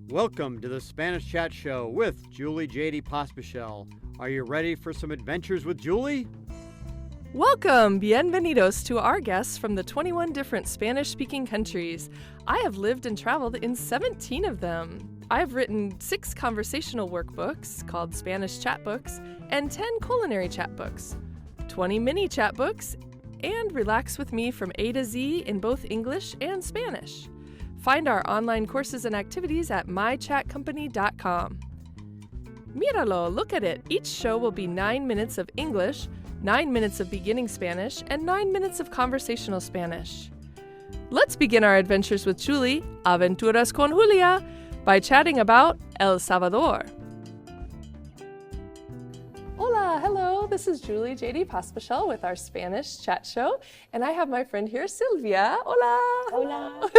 Welcome to the Spanish Chat Show with Julie Jahde Pospishil. Are you ready for some adventures with Julie? Welcome, bienvenidos to our guests from the 21 different Spanish-speaking countries. I have lived and traveled in 17 of them. I have written 6 conversational workbooks called Spanish chat books and 10 culinary chat books, 20 mini chat books, and relax with me from A to Z in both English and Spanish. Find our online courses and activities at MyChatCompany.com. Míralo, look at it. Each show will be 9 minutes of English, 9 minutes of beginning Spanish, and 9 minutes of conversational Spanish. Let's begin our adventures with Julie, Aventuras con Julia, by chatting about El Salvador. Hola, hello, this is Julie Jahde Pospishil with our Spanish chat show, and I have my friend here, Silvia. Hola! Hola!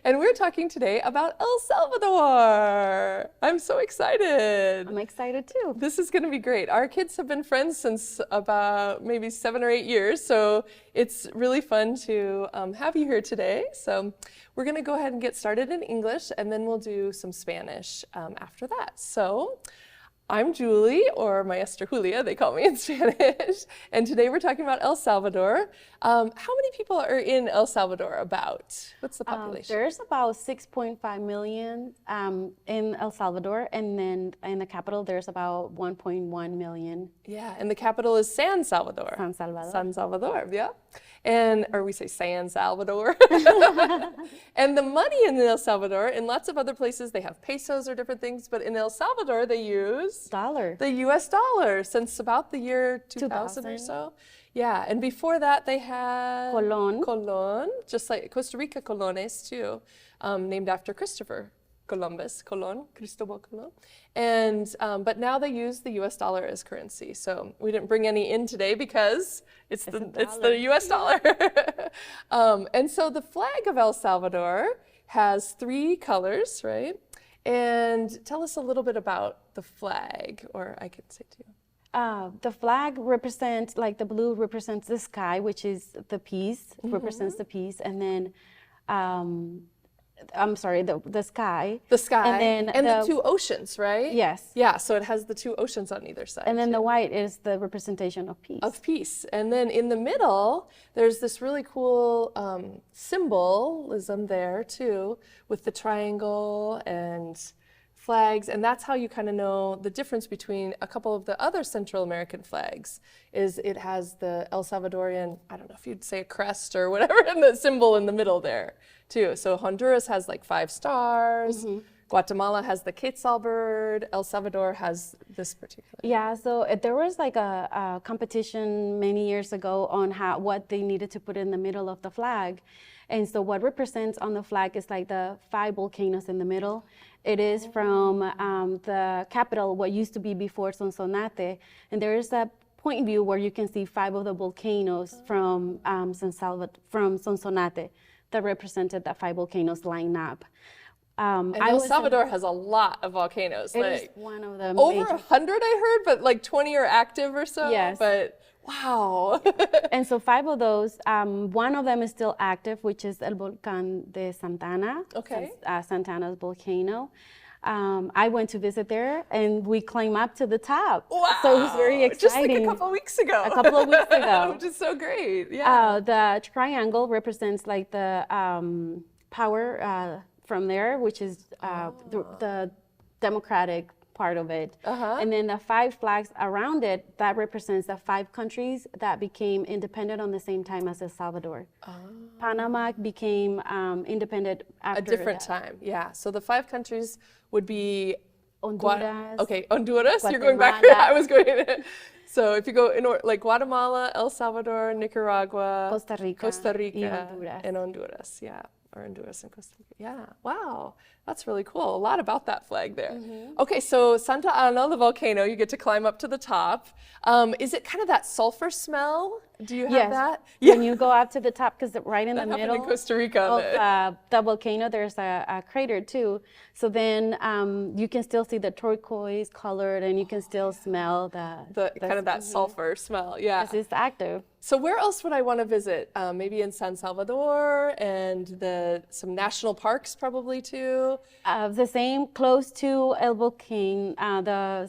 And we're talking today about El Salvador. I'm so excited. I'm excited too. This is going to be great. Our kids have been friends since about maybe 7 or 8 years, so it's really fun to have you here today. So we're going to go ahead and get started in English, and then we'll do some Spanish after that. So I'm Julie, or Maestra Julia, they call me in Spanish, and today we're talking about El Salvador. How many people are in El Salvador about? What's the population? There's about 6.5 million in El Salvador, and then in the capital there's about 1.1 million. Yeah, and the capital is San Salvador. San Salvador. San Salvador, yeah. And, or we say San Salvador. And the money in El Salvador, in lots of other places, they have pesos or different things, but in El Salvador, they use Dollar. the US dollar since about the year 2000 or 2000. so. Yeah, and before that, they had Colón, just like Costa Rica Colones too, named after Christopher Columbus, Cristobal Colón. And, but now they use the US dollar as currency. So we didn't bring any in today because it's the US dollar. And so the flag of El Salvador has 3 colors, right? And tell us a little bit about the flag, or I could say to you. the flag represents, like the blue represents the sky, which is the peace, represents the peace, and then I'm sorry, the sky. The sky, and then the 2 oceans, right? Yes. Yeah, so it has the 2 oceans on either side. And then too. the white is the representation of peace. Of peace. And then in the middle, there's this really cool symbolism there too, with the triangle and flags. And that's how you kind of know the difference between a couple of the other Central American flags, is it has the El Salvadorian, I don't know if you'd say a crest or whatever, and the symbol in the middle there too. So Honduras has like 5 stars. Guatemala has the Quetzal bird. El Salvador has this particular. Yeah, so there was like a competition many years ago on what they needed to put in the middle of the flag. And so what represents on the flag is like the 5 volcanoes in the middle. It is from the capital, what used to be before Sonsonate. And there is a point view where you can see 5 of the volcanoes from Sonsonate that represented that 5 volcanoes line up. And El Salvador has a lot of volcanoes. It is one of the over major. 100 I heard, but like 20 are active or so. Yes. But wow. And so 5 of those, one of them is still active, which is El Volcán de Santana. Okay. Santana's volcano. I went to visit there, and we climbed up to the top. Wow. So it was very exciting. Just like a couple weeks ago. A couple of weeks ago. Which is so great. Yeah. The triangle represents like the power from there, which is the democratic part of it. And then the 5 flags around it, that represents the 5 countries that became independent on the same time as El Salvador. Panama became independent after a different that. time. Yeah. So the 5 countries would be Honduras. Honduras. You're going back. Guatemala. I was going. So if you go in like Guatemala, El Salvador, Nicaragua, Costa Rica, and Honduras. Yeah. Or Honduras and Costa Rica. Yeah. Wow. That's really cool. A lot about that flag there. Okay, so Santa Ana, the volcano, you get to climb up to the top. Is it kind of that sulfur smell Do you have Yes. that? When you go up to the top, because right in That the happened middle in Costa Rica. of the volcano, there's a crater too. So then you can still see the turquoise colored, and you can still smell the kind of that sulfur smell. Yeah. Because it's active. So where else would I want to visit? Maybe in San Salvador and some national parks probably too. The same, close to El Volcano, the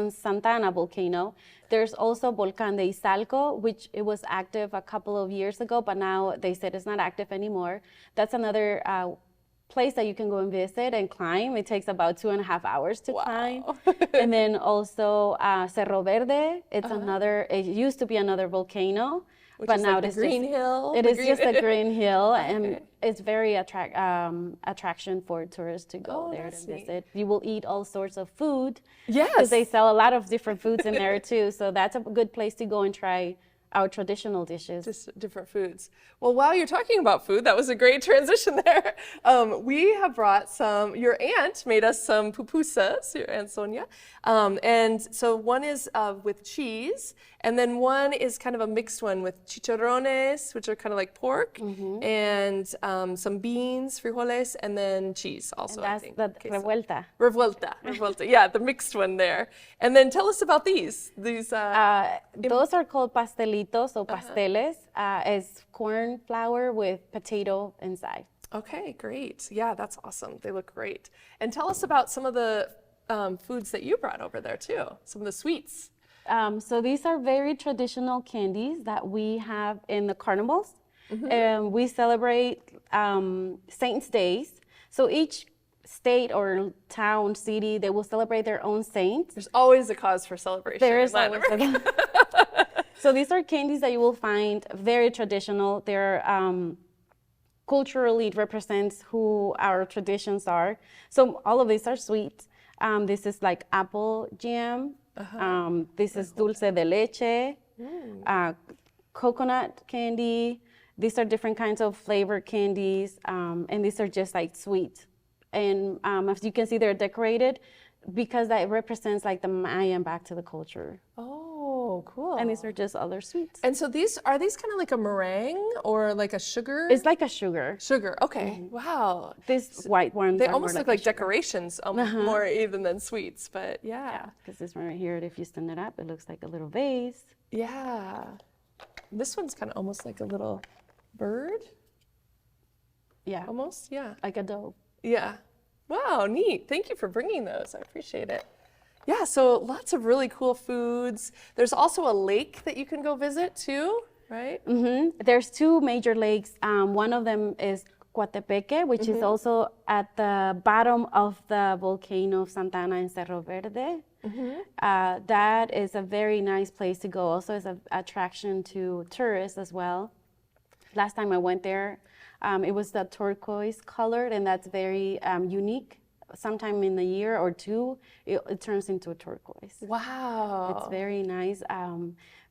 Santana volcano. There's also Volcán de Izalco, which it was active a couple of years ago, but now they said it's not active anymore. That's another place that you can go and visit and climb. It takes about 2.5 hours to climb. And then also Cerro Verde. It's another. It used to be another volcano, But now it's green hill. It is just a green hill, and it's very attraction for tourists to go there to visit. You will eat all sorts of food. Yes, because they sell a lot of different foods in there too. So that's a good place to go and try our traditional dishes. Just different foods. Well, while you're talking about food, that was a great transition there. We have brought some, your aunt made us some pupusas, your Aunt Sonia. And so one is with cheese, and then one is kind of a mixed one with chicharrones, which are kind of like pork, and some beans, frijoles, and then cheese also, and that's I think. the revuelta. Revuelta, yeah, the mixed one there. And then tell us about these. Those are called pastelitos or pasteles. It's corn flour with potato inside. Okay, great. Yeah, that's awesome. They look great. And tell us about some of the foods that you brought over there too, some of the sweets. So these are very traditional candies that we have in the carnivals. And we celebrate Saints' Days. So each state or town, city, they will celebrate their own saints. There's always a cause for celebration. There is always a So these are candies that you will find very traditional. They're culturally represents who our traditions are. So all of these are sweet. This is like apple jam. This is dulce de leche, coconut candy. These are different kinds of flavored candies, and these are just like sweet. And as you can see, they're decorated because that represents like the Mayan back to the culture. Oh, cool. And these are just other sweets. And so are these kind of like a meringue or like a sugar? It's like a sugar. Sugar, okay. Wow. These white ones They are almost more look like sugar. decorations, more even than sweets, but Yeah, because this one right here, if you stand it up, it looks like a little vase. Yeah. This one's kind of almost like a little bird. Yeah. Almost, yeah. Like a dove. Yeah. Wow, neat. Thank you for bringing those. I appreciate it. Yeah, so lots of really cool foods. There's also a lake that you can go visit too, right? There's two major lakes. One of them is Coatepeque, which is also at the bottom of the volcano of Santa Ana in Cerro Verde. That is a very nice place to go. Also, it's an attraction to tourists as well. Last time I went there, it was the turquoise colored, and that's very unique. Sometime in the year or two, it turns into a turquoise. Wow. It's very nice.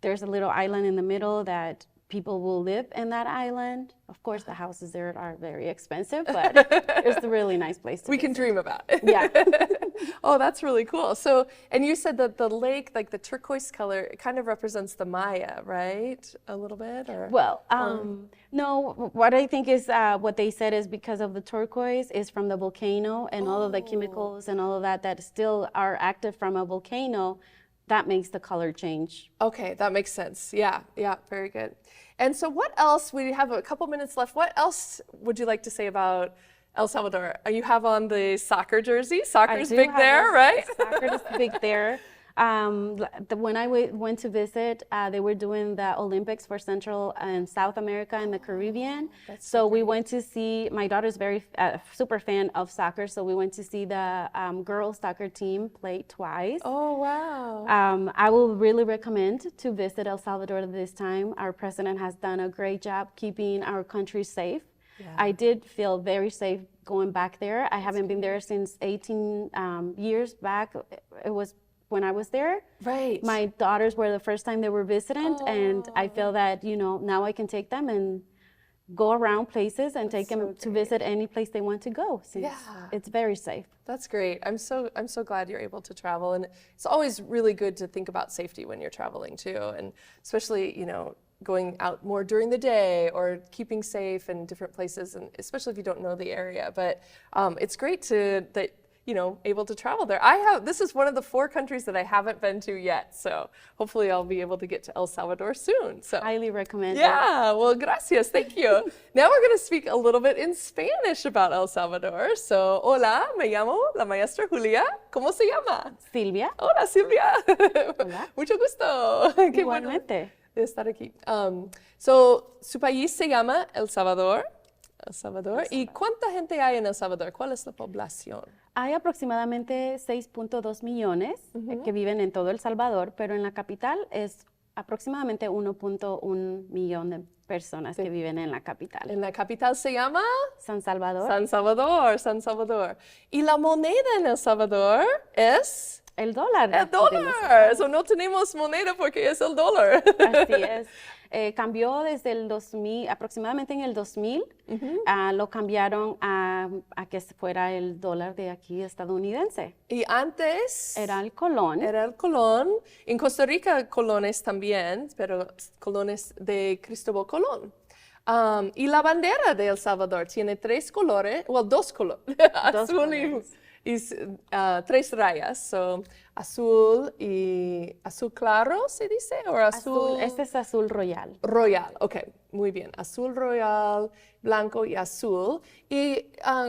There's a little island in the middle that people will live in that island. Of course, the houses there are very expensive, but it's a really nice place to We can visit. dream about it. Yeah. Oh, that's really cool. So, and you said that the lake, like the turquoise color, it kind of represents the Maya, right? A little bit, or? Well, no, what I think is what they said is because of the turquoise is from the volcano and all of the chemicals and all of that still are active from a volcano, that makes the color change. Okay, that makes sense. Yeah, yeah, very good. And so what else, we have a couple minutes left, what else would you like to say about El Salvador? You have on the soccer jersey. Soccer's big there, right? Soccer is big there. When I went to visit, they were doing the Olympics for Central and South America and the Caribbean. So we went to see, my daughter's very super fan of soccer, so we went to see the girls soccer team play twice. Oh, wow. I will really recommend to visit El Salvador this time. Our president has done a great job keeping our country safe. Yeah. I did feel very safe going back there. I haven't been there since 18 years back. It was when I was there. Right. My daughters were the first time they were visiting, and I feel that, now I can take them and go around places and take them to visit any place they want to go, since it's very safe. That's great. I'm so glad you're able to travel, and it's always really good to think about safety when you're traveling too, and especially, going out more during the day or keeping safe in different places, and especially if you don't know the area. But it's great that able to travel there. This is one of the 4 countries that I haven't been to yet, so hopefully I'll be able to get to El Salvador soon. So highly recommend it. Yeah, well, gracias, thank you. Now we're going to speak a little bit in Spanish about El Salvador. So, hola, me llamo la Maestra Julia. ¿Cómo se llama? Silvia. Hola, Silvia. Hola. Mucho gusto. Qué bueno Igualmente. de estar aquí. Su país se llama El Salvador. El Salvador. ¿Y cuánta gente hay en El Salvador? ¿Cuál es la población? Hay aproximadamente 6.2 millones que viven en todo El Salvador, pero en la capital es aproximadamente 1.1 millón de personas que viven en la capital. ¿En la capital se llama? San Salvador. San Salvador, San Salvador. ¿Y la moneda en El Salvador es? El dólar. El dólar. Eso no tenemos moneda porque es el dólar. Así es. Cambió desde el 2000, aproximadamente en el 2000, lo cambiaron a que fuera el dólar de aquí estadounidense. Y antes era el colón. Era el colón. En Costa Rica colones también, pero colones de Cristóbal Colón. Y la bandera de El Salvador tiene 3 colores, 2 colores, azul y 3 rayas, azul y azul claro, ¿se dice? ¿O azul? Este es azul royal. Royal, ok, muy bien. Azul royal, blanco y azul. Y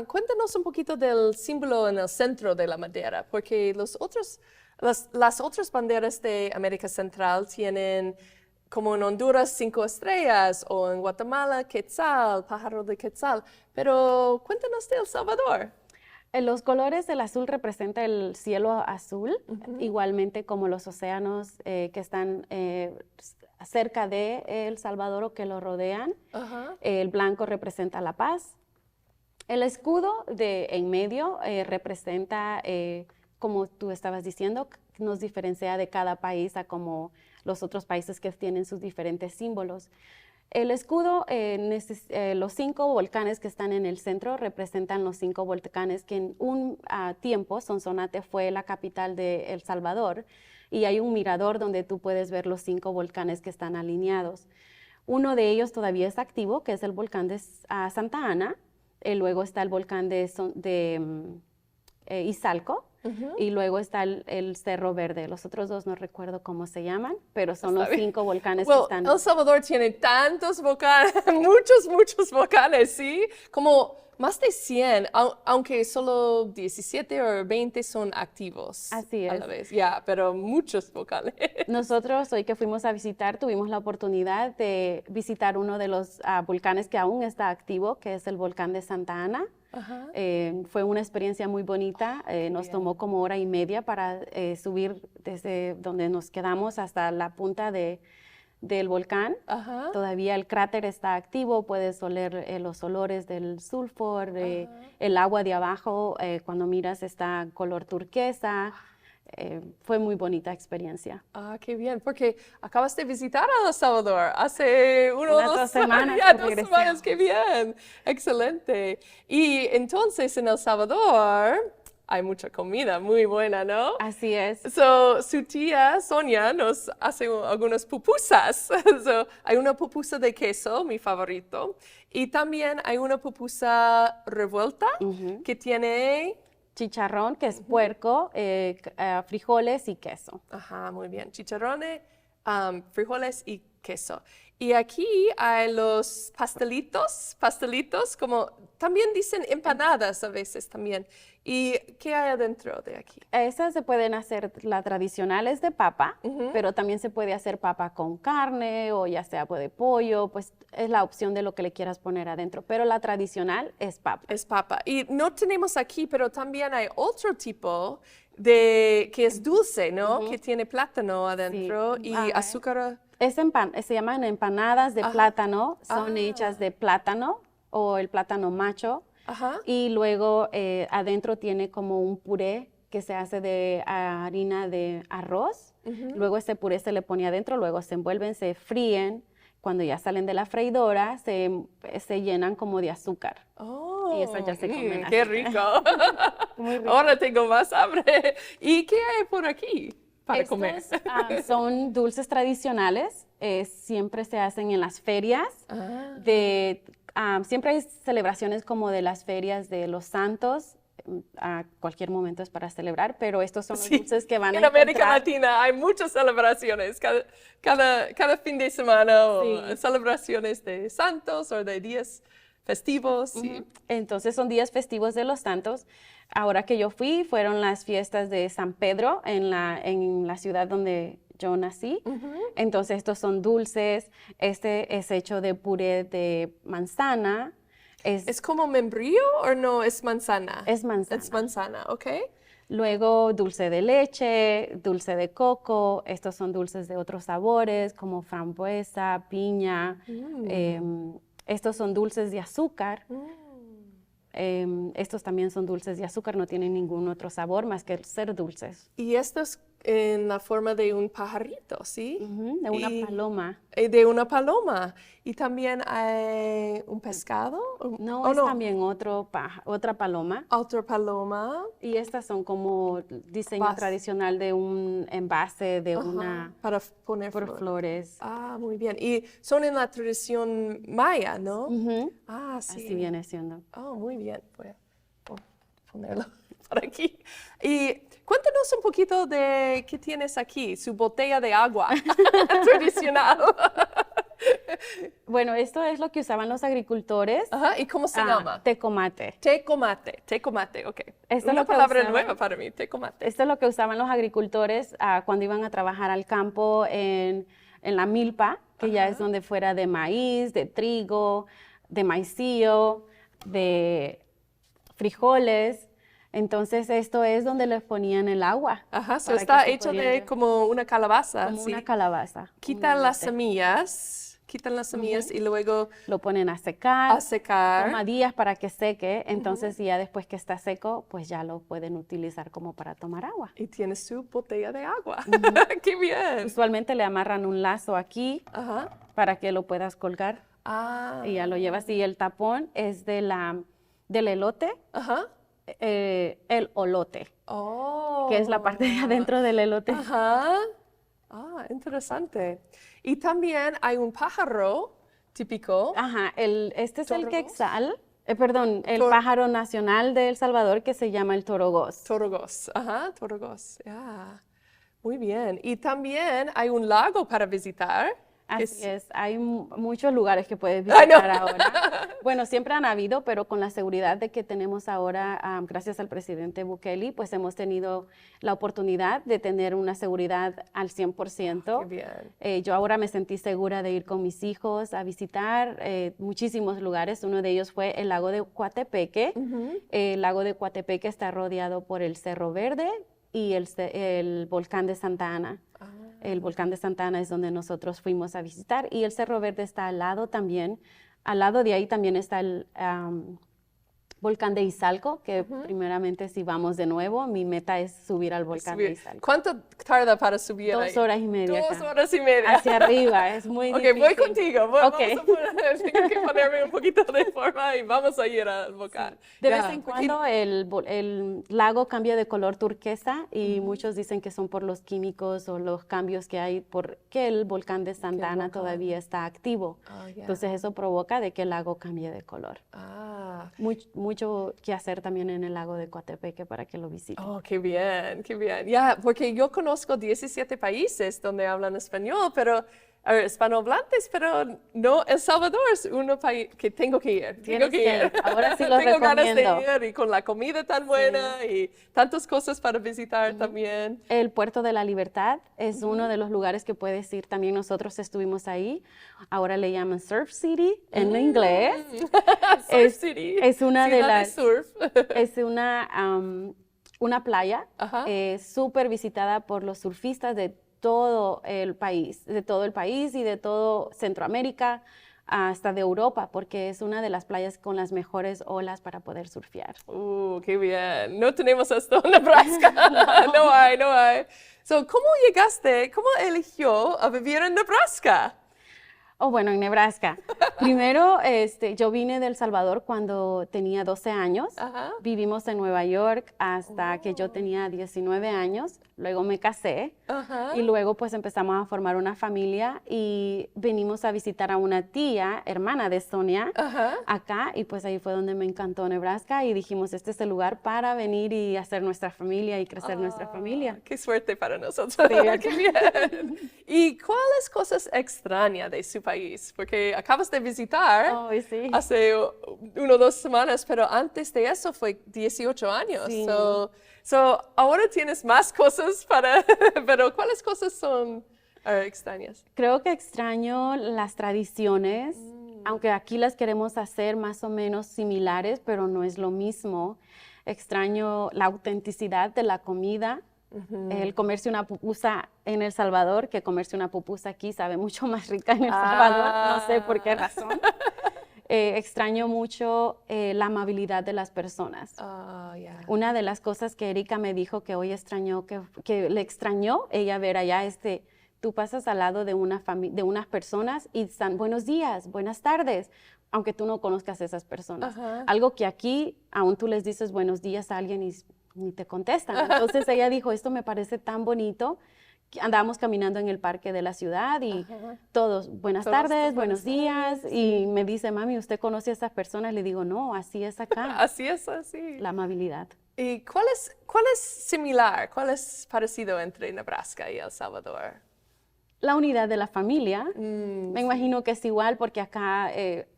cuéntanos un poquito del símbolo en el centro de la bandera, porque las otras banderas de América Central tienen, como en Honduras, 5 estrellas, o en Guatemala, quetzal, pájaro de quetzal. Pero cuéntanos de El Salvador. Los colores del azul representan el cielo azul, igualmente como los océanos que están cerca de El Salvador o que lo rodean. El blanco representa la paz. El escudo en medio representa, como tú estabas diciendo, nos diferencia de cada país a como los otros países que tienen sus diferentes símbolos. El escudo, los 5 volcanes que están en el centro representan los 5 volcanes que en un tiempo Sonsonate fue la capital de El Salvador, y hay un mirador donde tú puedes ver los 5 volcanes que están alineados. Uno de ellos todavía es activo, que es el volcán de Santa Ana. Luego está el volcán de Izalco. Y luego está el Cerro Verde. Los otros 2 no recuerdo cómo se llaman, pero son los 5 volcanes que están. El Salvador tiene tantos volcanes, muchos volcanes, ¿sí? Como más de 100, aunque solo 17 o 20 son activos. Así es. A la vez, pero muchos volcanes. Nosotros, hoy que fuimos a visitar, tuvimos la oportunidad de visitar uno de los volcanes que aún está activo, que es el volcán de Santa Ana. Fue una experiencia muy bonita. Nos tomó como 1 hora y media para subir desde donde nos quedamos hasta la punta del volcán. Todavía el cráter está activo, puedes oler los olores del sulfur, el agua de abajo, cuando miras está color turquesa. Fue muy bonita experiencia. Qué bien, porque acabas de visitar a El Salvador hace unas 2 semanas. Ya, 2 semanas, qué bien, excelente. Y entonces en El Salvador hay mucha comida muy buena, ¿no? Así es. Su tía Sonia nos hace algunas pupusas. Hay una pupusa de queso, mi favorito, y también hay una pupusa revuelta que tiene chicharrón, que es puerco, frijoles y queso. Muy bien. Chicharrones, frijoles y queso. Y aquí hay los pastelitos, como también dicen empanadas a veces también. ¿Y qué hay adentro de aquí? Esas se pueden hacer, la tradicional es de papa, pero también se puede hacer papa con carne o ya sea de pollo, pues es la opción de lo que le quieras poner adentro, pero la tradicional es papa. Es papa. Y no tenemos aquí, pero también hay otro tipo que es dulce, ¿no? Que tiene plátano adentro y azúcar. Se llaman empanadas de plátano, son hechas de plátano o el plátano macho. Y luego adentro tiene como un puré que se hace de harina de arroz. Luego ese puré se le pone adentro, luego se envuelven, se fríen. Cuando ya salen de la freidora, se llenan como de azúcar. Y eso ya se comen así. ¡Qué rico! Muy rico. Ahora tengo más hambre. ¿Y qué hay por aquí? para comer. Estos son dulces tradicionales, siempre se hacen en las ferias. Siempre hay celebraciones como de las ferias de los santos, a cualquier momento es para celebrar, pero estos son los dulces que van a encontrar. En América Latina hay muchas celebraciones, cada fin de semana, o celebraciones de santos o de días festivos. Sí. Entonces son días festivos de los santos. Ahora que yo fui, fueron las fiestas de San Pedro en la ciudad donde yo nací. Entonces estos son dulces. Este es hecho de puré de manzana. ¿Es como membrillo o no es manzana? Es manzana. Es manzana, ok. Luego dulce de leche, dulce de coco. Estos son dulces de otros sabores como frambuesa, piña. Estos son dulces de azúcar. Estos también son dulces de azúcar, no tienen ningún otro sabor más que ser dulces. Y estos en la forma de un pajarito, ¿sí? De una paloma. De una paloma. ¿Y también hay un pescado? No, es también otra paloma. Otra paloma. Y estas son como diseño tradicional de un envase, de una... Para poner flores. Ah, muy bien. Y son en la tradición maya, ¿no? Ah, sí. Así viene siendo. Oh, muy bien. Voy a ponerlo por aquí. Y cuéntanos un poquito de qué tienes aquí, su botella de agua tradicional. Bueno, esto es lo que usaban los agricultores. ¿Y cómo se llama? Tecomate. Tecomate, ok. Esto Una es lo que palabra usaban, nueva para mí, tecomate. Esto es lo que usaban los agricultores cuando iban a trabajar al campo en la milpa, que ya es donde fuera de maíz, de trigo, de maicillo, de frijoles. Entonces esto es donde les ponían el agua. Está hecho de como una calabaza. Como una calabaza. Quitan las semillas y luego lo ponen a secar. Toma días para que seque. Entonces ya después que está seco, pues ya lo pueden utilizar como para tomar agua. Y tiene su botella de agua. ¡Qué bien! Usualmente le amarran un lazo aquí para que lo puedas colgar. Y ya lo llevas. Y el tapón es del elote. El olote, que es la parte de adentro del elote. Interesante. Y también hay un pájaro típico. Este es el quetzal, el pájaro nacional de El Salvador, que se llama el torogós. Torogós, muy bien. Y también hay un lago para visitar. Así es, hay muchos lugares que puedes visitar ahora. Bueno, siempre han habido, pero con la seguridad de que tenemos ahora, gracias al presidente Bukele, pues hemos tenido la oportunidad de tener una seguridad al 100%. Qué bien. Yo ahora me sentí segura de ir con mis hijos a visitar muchísimos lugares. Uno de ellos fue el lago de Coatepeque. El lago de Coatepeque está rodeado por el Cerro Verde y el volcán de Santa Ana. El volcán de Santa Ana es donde nosotros fuimos a visitar, y el Cerro Verde está al lado también. Al lado de ahí también está el volcán de Izalco, que primeramente, si vamos de nuevo, mi meta es subir al volcán de Izalco. ¿Cuánto tarda para subir ahí? 2 horas y media. 2 horas y media. Hacia arriba, es muy difícil. Voy contigo. Tengo que ponerme un poquito de forma y vamos a ir al volcán. De vez en cuando el lago cambia de color turquesa y muchos dicen que son por los químicos o los cambios que hay porque el volcán de Santa Ana todavía está activo. Entonces eso provoca de que el lago cambie de color. Mucho que hacer también en el lago de Coatepeque para que lo visiten. Oh, qué bien, qué bien. Porque yo conozco 17 países donde hablan español, pero hispanohablantes, pero no, El Salvador es uno país que tengo que ir. Tengo que ir. Ahora sí lo tengo recomiendo. Ganas de ir, y con la comida tan buena y tantas cosas para visitar también. El Puerto de la Libertad es uno de los lugares que puedes ir. También nosotros estuvimos ahí. Ahora le llaman Surf City en inglés. Surf City. Es una Ciudad de las. de surf. Es una playa súper visitada por los surfistas de todo el país y de todo Centroamérica, hasta de Europa, porque es una de las playas con las mejores olas para poder surfear. ¡Qué bien! No tenemos esto en Nebraska. No hay. ¿Cómo eligió a vivir en Nebraska? Oh, bueno, en Nebraska. Primero, yo vine de El Salvador cuando tenía 12 años. Ajá. Vivimos en Nueva York hasta que yo tenía 19 años. Luego me casé Ajá. y luego pues empezamos a formar una familia y venimos a visitar a una tía, hermana de Sonia, Ajá. acá, y pues ahí fue donde me encantó Nebraska y dijimos, este es el lugar para venir y hacer nuestra familia y crecer nuestra familia. Qué suerte para nosotros. Sí, Qué bien. ¿Y cuáles cosas extrañas de su país? Porque acabas de visitar Ay, sí. hace 1 o 2 semanas, pero antes de eso fue 18 años. Sí. Ahora tienes más cosas para... pero ¿cuáles cosas son extrañas? Creo que extraño las tradiciones, aunque aquí las queremos hacer más o menos similares, pero no es lo mismo. Extraño la autenticidad de la comida. El comerse una pupusa en El Salvador que comerse una pupusa aquí sabe mucho más rica en El Salvador, no sé por qué razón. Extraño mucho la amabilidad de las personas. Yeah. Una de las cosas que Erika me dijo que hoy extrañó, que le extrañó ella ver allá, tú pasas al lado de unas personas y están buenos días, buenas tardes, aunque tú no conozcas a esas personas. Ajá. Algo que aquí aún tú les dices buenos días a alguien y ni te contestan. Entonces ella dijo, esto me parece tan bonito. Andábamos caminando en el parque de la ciudad y todos, buenas tardes, buenos días. Y me dice, mami, ¿usted conoce a esas personas? Le digo, no, así es acá. Así es, así. La amabilidad. ¿Y cuál es similar, cuál es parecido entre Nebraska y El Salvador? La unidad de la familia. Me imagino que es igual porque acá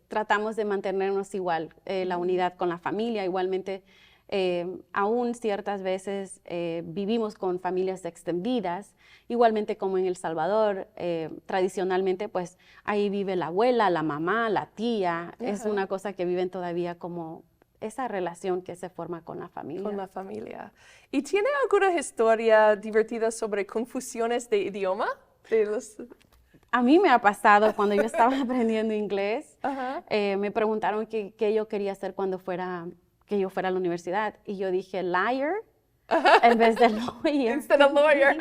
tratamos de mantenernos igual, la unidad con la familia. Igualmente, aún ciertas veces vivimos con familias extendidas, igualmente como en El Salvador, tradicionalmente pues ahí vive la abuela, la mamá, la tía, es una cosa que viven todavía como esa relación que se forma con la familia. Con la familia. ¿Y tiene alguna historia divertida sobre confusiones de idioma? A mí me ha pasado cuando yo estaba aprendiendo inglés, me preguntaron qué yo quería hacer cuando que yo fuera a la universidad. Y yo dije liar en vez de lawyer. Instead of lawyer.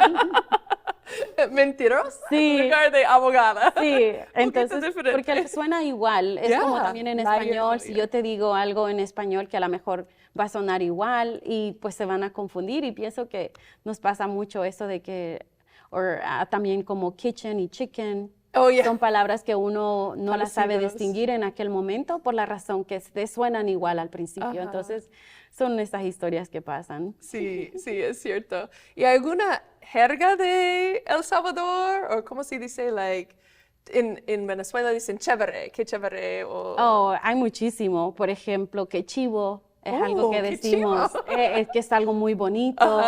Mentirosa. Sí. En lugar de abogada. Sí, entonces, diferente. porque suena igual. Es como también en Liar, español. Si lawyer. yo te digo algo en español que a lo mejor va a sonar igual y pues se van a confundir. Y pienso que nos pasa mucho eso de que, también como kitchen y chicken. Son palabras que uno no las sabe distinguir en aquel momento por la razón que te suenan igual al principio. Entonces, son estas historias que pasan. Sí, sí, es cierto. ¿Y alguna jerga de El Salvador? ¿O cómo se dice? Like, en Venezuela dicen chévere, qué chévere. Hay muchísimo. Por ejemplo, que chivo es algo que qué decimos, es que es algo muy bonito.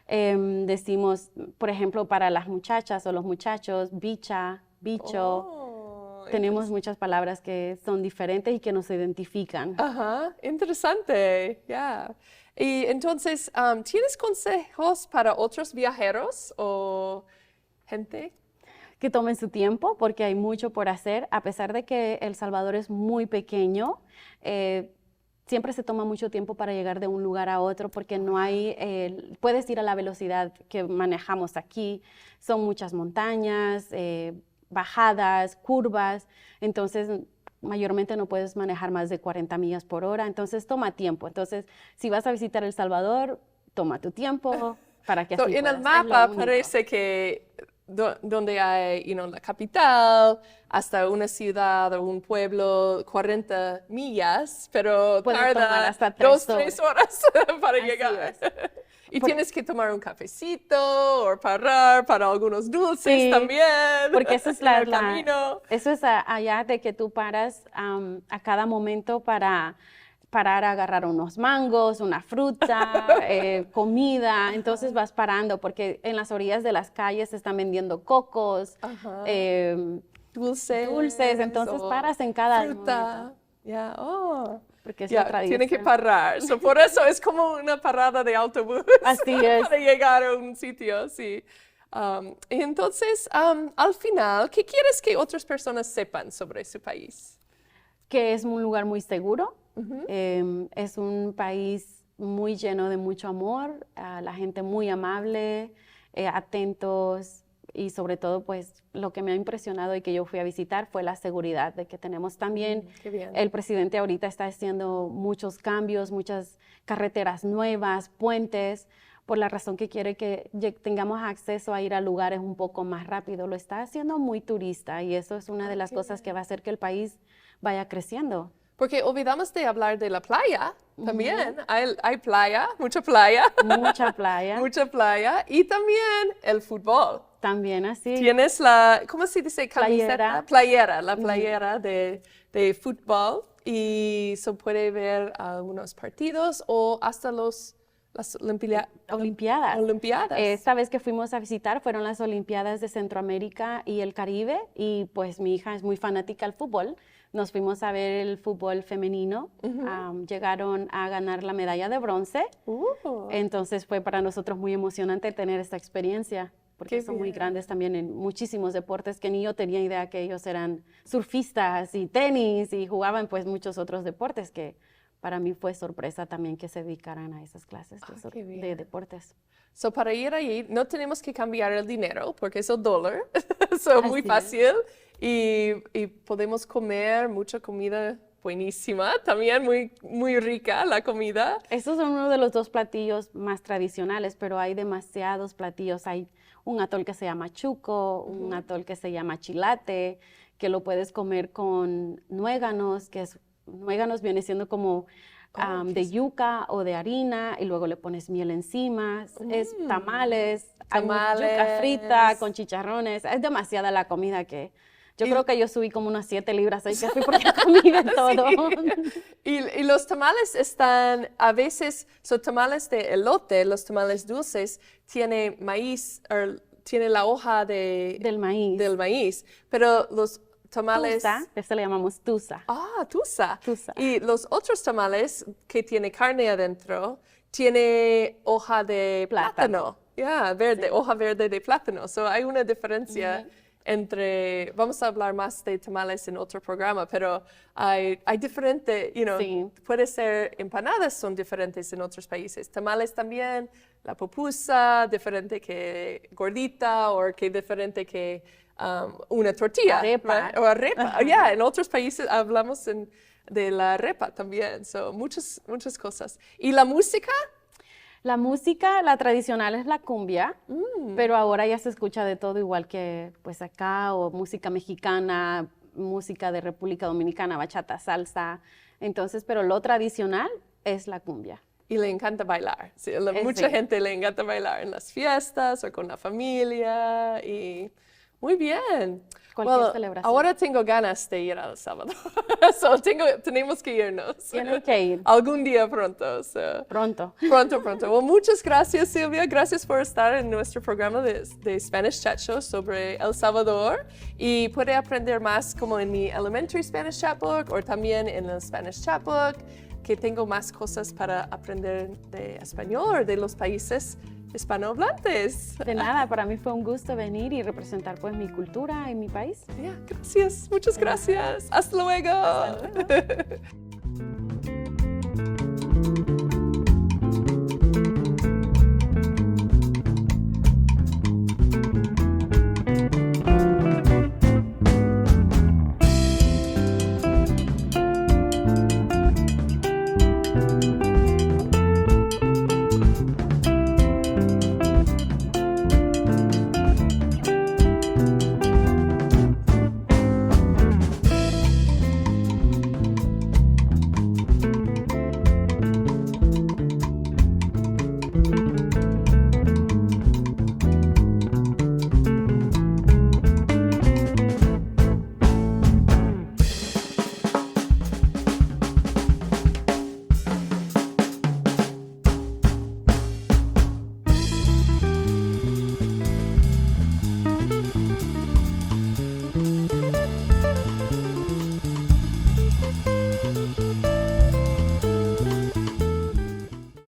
Decimos, por ejemplo, para las muchachas o los muchachos, bicha, bicho. Tenemos muchas palabras que son diferentes y que nos identifican. Interesante, ya. Y entonces, ¿tienes consejos para otros viajeros o gente? Que tomen su tiempo porque hay mucho por hacer. A pesar de que El Salvador es muy pequeño, siempre se toma mucho tiempo para llegar de un lugar a otro porque no hay, puedes ir a la velocidad que manejamos aquí. Son muchas montañas, bajadas, curvas, entonces mayormente no puedes manejar más de 40 millas por hora, entonces toma tiempo. Entonces, si vas a visitar El Salvador, toma tu tiempo para que así En el puedas. mapa parece que donde hay la capital, hasta una ciudad o un pueblo, 40 millas, pero Puedes tarda tomar hasta 2-3 horas para Así llegar. es. Y tienes que tomar un cafecito o parar para algunos dulces Sí, también. porque eso es en el camino. Eso es allá de que tú paras a cada momento para parar a agarrar unos mangos, una fruta, comida. Entonces vas parando porque en las orillas de las calles se están vendiendo cocos, dulces. Entonces paras en cada fruta. momento. Porque es la tradición. Tiene que parar. Por eso es como una parada de autobús. Así es. Para llegar a un sitio, sí. Y entonces, al final, ¿qué quieres que otras personas sepan sobre su país? Que es un lugar muy seguro. Es un país muy lleno de mucho amor, la gente muy amable, atentos. y sobre todo pues lo que me ha impresionado y que yo fui a visitar fue la seguridad de que tenemos también. Qué bien. El presidente ahorita está haciendo muchos cambios, muchas carreteras nuevas, puentes, por la razón que quiere que tengamos acceso a ir a lugares un poco más rápido. Lo está haciendo muy turista y eso es una de las cosas que va a hacer que el país vaya creciendo. Porque olvidamos de hablar de la playa también. Hay playa, mucha playa. Mucha playa. Mucha playa. Y también el fútbol. También así. Tienes la, ¿cómo se dice? Camiseta. Playera. La playera de fútbol. Y se puede ver algunos partidos o hasta las Olimpiadas. Esta vez que fuimos a visitar fueron las Olimpiadas de Centroamérica y el Caribe y pues mi hija es muy fanática al fútbol. Nos fuimos a ver el fútbol femenino. Llegaron a ganar la medalla de bronce. Entonces fue para nosotros muy emocionante tener esta experiencia porque son muy grandes también en muchísimos deportes que ni yo tenía idea que ellos eran surfistas y tenis y jugaban pues muchos otros deportes que para mí fue sorpresa también que se dedicaran a esas clases de deportes. So, para ir ahí no tenemos que cambiar el dinero porque es el dólar, muy fácil y podemos comer mucha comida buenísima, también muy rica la comida. Estos son uno de los 2 platillos más tradicionales, pero hay demasiados platillos. Hay un atol que se llama chuco, un atol que se llama chilate, que lo puedes comer con nuéganos, nuéganos viene siendo como de yuca o de harina y luego le pones miel encima. Es tamales, yuca frita con chicharrones. Es demasiada la comida que yo creo que yo subí como unas 7 libras ahí que fui porque comí de todo. Y los tamales están, a veces, son tamales de elote, los tamales dulces, tiene maíz, tiene la hoja del maíz, pero los tamales... Tusa, eso le llamamos tusa. Tusa. Y los otros tamales que tiene carne adentro, tiene hoja de plátano. Verde, hoja verde de plátano. So hay una diferencia entre, vamos a hablar más de tamales en otro programa, pero hay diferente, puede ser empanadas son diferentes en otros países. Tamales también, la pupusa, diferente que gordita o que diferente que una tortilla. Arepa. O arepa. En otros países hablamos de la arepa también. So, muchas cosas. ¿Y la música? La música, la tradicional es la cumbia, pero ahora ya se escucha de todo igual que pues acá, o música mexicana, música de República Dominicana, bachata, salsa. Entonces, pero lo tradicional es la cumbia. Y le encanta bailar. Sí, mucha gente le encanta bailar en las fiestas o con la familia. Y muy bien. Cualquier celebración. Ahora tengo ganas de ir a El Salvador. Tenemos que irnos. Tienen que ir. Algún día pronto. Pronto. Well, muchas gracias, Silvia. Gracias por estar en nuestro programa de Spanish Chatshow sobre El Salvador. Y puede aprender más como en mi Elementary Spanish Chatbook o también en el Spanish Chatbook, que tengo más cosas para aprender de español, de los países hispanohablantes. De nada, para mí fue un gusto venir y representar pues mi cultura y mi país. Gracias, muchas gracias. Hasta luego. Hasta luego.